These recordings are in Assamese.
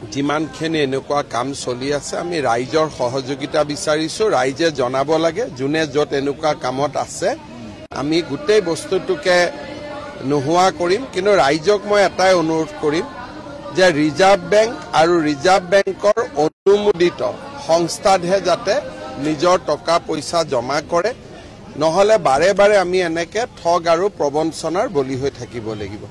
যিমানখিনি এনেকুৱা কাম চলি আছে আমি ৰাইজৰ সহযোগিতা বিচাৰিছো ৰাইজে জনাব লাগে যোনে য'ত এনেকুৱা কামত আছে আমি গোটেই বস্তুটোকে নোহোৱা কৰিম কিন্তু ৰাইজক মই এটাই অনুৰোধ কৰিম যে ৰিজাৰ্ভ বেংক আৰু ৰিজাৰ্ভ বেংকৰ অনুমোদিত সংস্থাতহে যাতে নিজৰ টকা পইচা জমা কৰে নহলে বাৰে বাৰে আমি এনেকে ঠগ আৰু প্ৰবঞ্চনাৰ বলি হৈ থাকিব লাগিব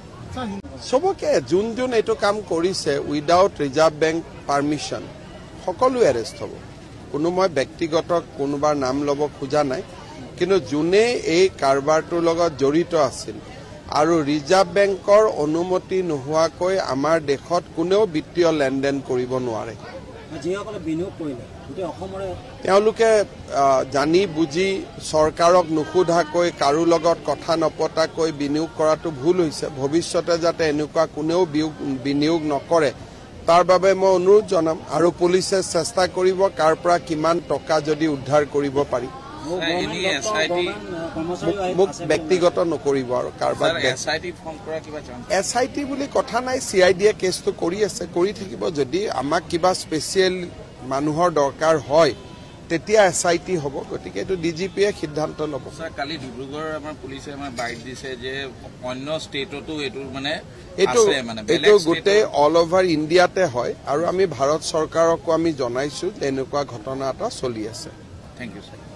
সবকে যোন যোন এইটো কাম কৰিছে উইদাউট ৰিজাৰ্ভ বেংক পাৰমিশন সকলো এৰেষ্ট হ'ব কোনো মই ব্যক্তিগত কোনোবাৰ নাম ল'ব খোজা নাই কিন্তু যোনে এই কাৰবাৰটোৰ লগত জড়িত আছিল আৰু ৰিজাৰ্ভ বেংকৰ অনুমতি নোহোৱাকৈ আমাৰ দেশত কোনেও বিত্তীয় লেনদেন কৰিব নোৱাৰে তেওঁলোকে জানি বুজি চৰকাৰক নুসুধাকৈ কাৰো লগত কথা নপতাকৈ বিনিয়োগ কৰাটো ভুল হৈছে ভৱিষ্যতে যাতে এনেকুৱা কোনেও বিনিয়োগ নকৰে তাৰ বাবে মই অনুৰোধ জনাম আৰু পুলিচে চেষ্টা কৰিব কাৰ পৰা কিমান টকা যদি উদ্ধাৰ কৰিব পাৰি মোক ব্যক্তিগত নকৰিব আৰু কাৰবাৰ SIT বুলি কথা নাই CIDয়ে কেছটো কৰি আছে কৰি থাকিব যদি আমাক কিবা স্পেচিয়েল মানুহৰ দৰকাৰ হয় তেতিয়া SIT হ'ব গতিকে এইটো DGPয়ে সিদ্ধান্ত ল'ব কালি ডিব্ৰুগড় আমাৰ পুলিচে আমাৰ বাইট দিছে যে অন্য ষ্টেটতো এইটো মানে এইটো গোটেই অল অভাৰ ইণ্ডিয়াতে হয় আৰু আমি ভাৰত চৰকাৰকো আমি জনাইছো যে এনেকুৱা ঘটনা এটা চলি আছে থ্যাংক ইউ স্যাৰ